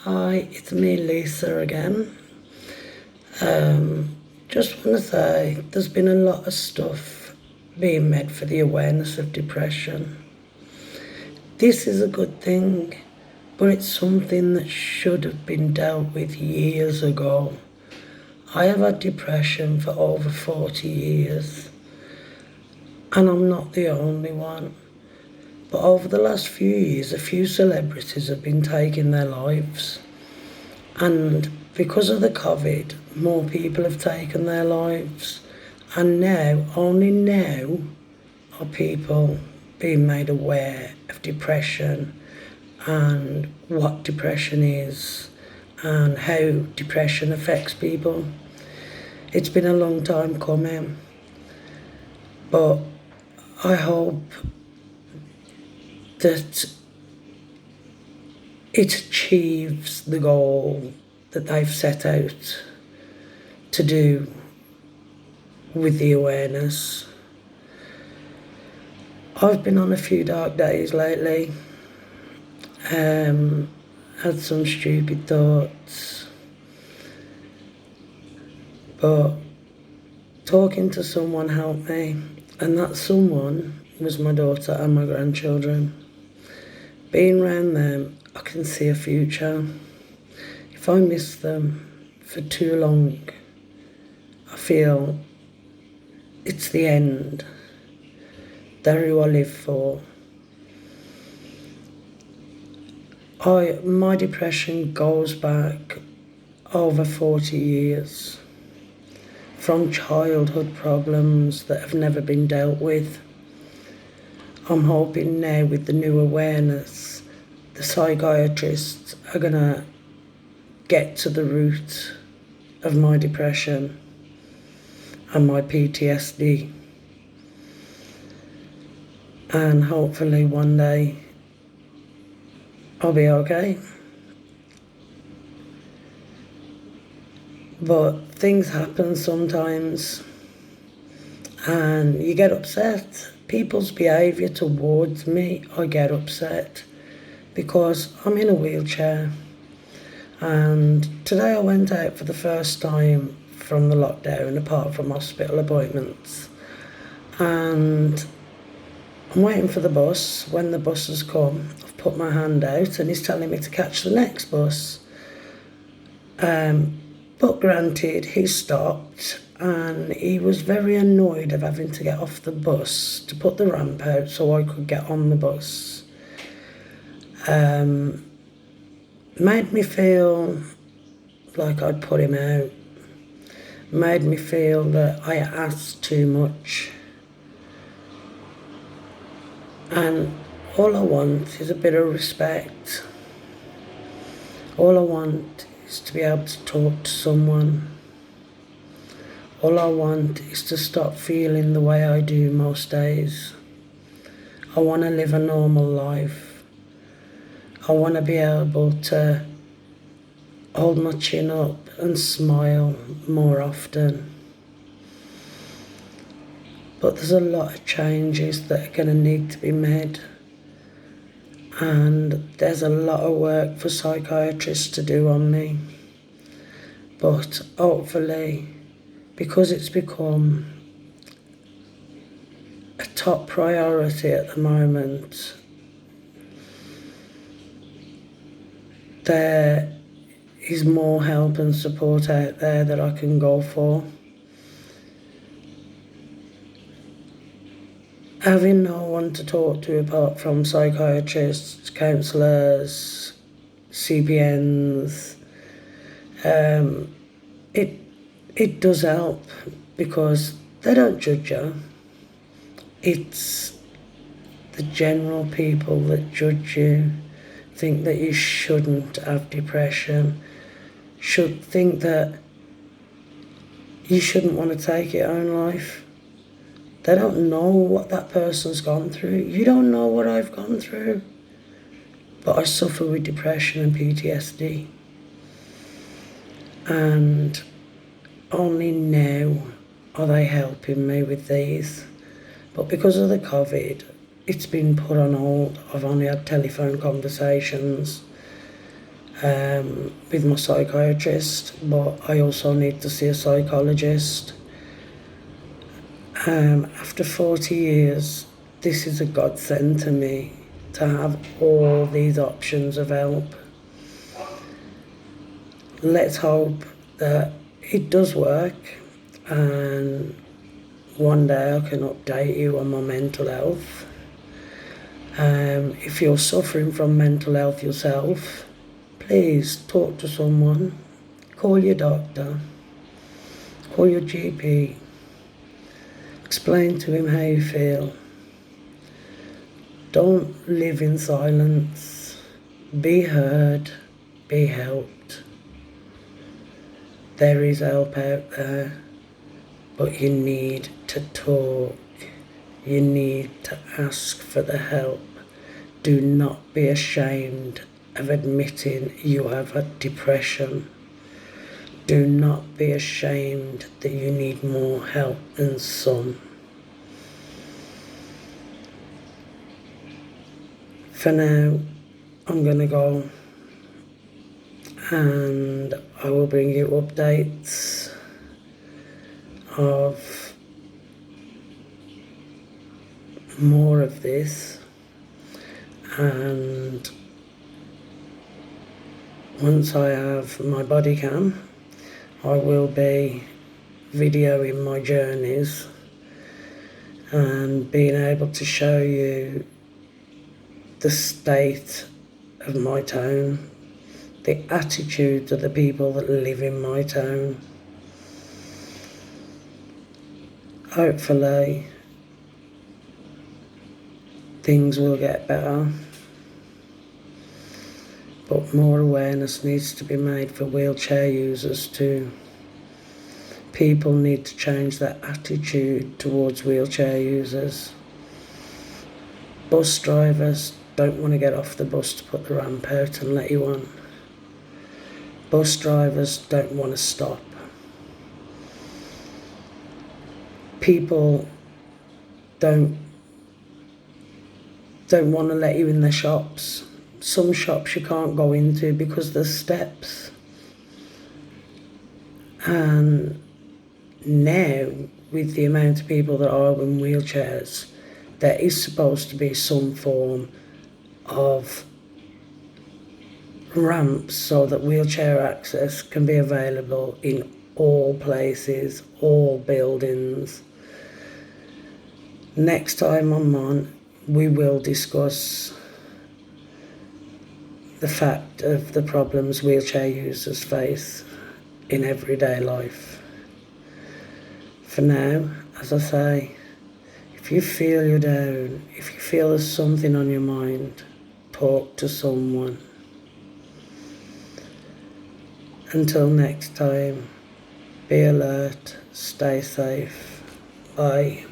Hi, it's me, Lisa, again. Just want to say there's been a lot of stuff being made for the awareness of depression. This is a good thing, but it's something that should have been dealt with years ago. I have had depression for over 40 years, and I'm not the only one. But over the last few years, a few celebrities have been taking their lives. And because of the COVID, more people have taken their lives. And now, only now, are people being made aware of depression and what depression is and how depression affects people. It's been a long time coming, but I hope that it achieves the goal that they've set out to do with the awareness. I've been on a few dark days lately, had some stupid thoughts, but talking to someone helped me, and that someone was my daughter and my grandchildren. Being around them, I can see a future. If I miss them for too long, I feel it's the end. They're who I live for. My depression goes back over 40 years, from childhood problems that have never been dealt with. I'm hoping now with the new awareness, the psychiatrists are going to get to the root of my depression and my PTSD. And hopefully one day I'll be okay. But things happen sometimes and you get upset. People's behaviour towards me, I get upset because I'm in a wheelchair. And today I went out for the first time from the lockdown, apart from hospital appointments. And I'm waiting for the bus. When the bus has come, I've put my hand out and he's telling me to catch the next bus. But granted, he stopped and he was very annoyed of having to get off the bus to put the ramp out so I could get on the bus. Made me feel like I'd put him out. Made me feel that I asked too much. And all I want is a bit of respect. All I want is to be able to talk to someone. All I want is to stop feeling the way I do most days. I want to live a normal life. I want to be able to hold my chin up and smile more often. But there's a lot of changes that are going to need to be made. And there's a lot of work for psychiatrists to do on me. But hopefully, because it's become a top priority at the moment, there is more help and support out there that I can go for. Having no one to talk to apart from psychiatrists, counsellors, CPNs, it does help because they don't judge you. It's the general people that judge you, think that you shouldn't have depression, should think that you shouldn't want to take your own life. They don't know what that person's gone through. You don't know what I've gone through. But I suffer with depression and PTSD. And only now are they helping me with these. But because of the COVID, it's been put on hold. I've only had telephone conversations. with my psychiatrist, but I also need to see a psychologist. After 40 years, this is a godsend to me to have all these options of help. Let's hope that it does work, and one day I can update you on my mental health. If you're suffering from mental health yourself, please talk to someone. Call your doctor, call your GP, explain to him how you feel. Don't live in silence. Be heard, be helped. There is help out there, but you need to talk. You need to ask for the help. Do not be ashamed of admitting you have a depression. Do not be ashamed that you need more help than some. For now, I'm going to go, and I will bring you updates of more of this, and once I have my body cam, I will be videoing my journeys and being able to show you the state of my town, the attitude of the people that live in my town. Hopefully things will get better, but more awareness needs to be made for wheelchair users too. People need to change their attitude towards wheelchair users. Bus drivers don't want to get off the bus to put the ramp out and let you on. Bus drivers don't want to stop. People don't want to let you in their shops. Some shops you can't go into because there's steps. And now, with the amount of people that are in wheelchairs, there is supposed to be some form of ramps so that wheelchair access can be available in all places, all buildings. Next time I'm on, we will discuss the fact of the problems wheelchair users face in everyday life. For now, as I say, if you feel you're down, if you feel there's something on your mind, talk to someone. Until next time, be alert, stay safe. Bye.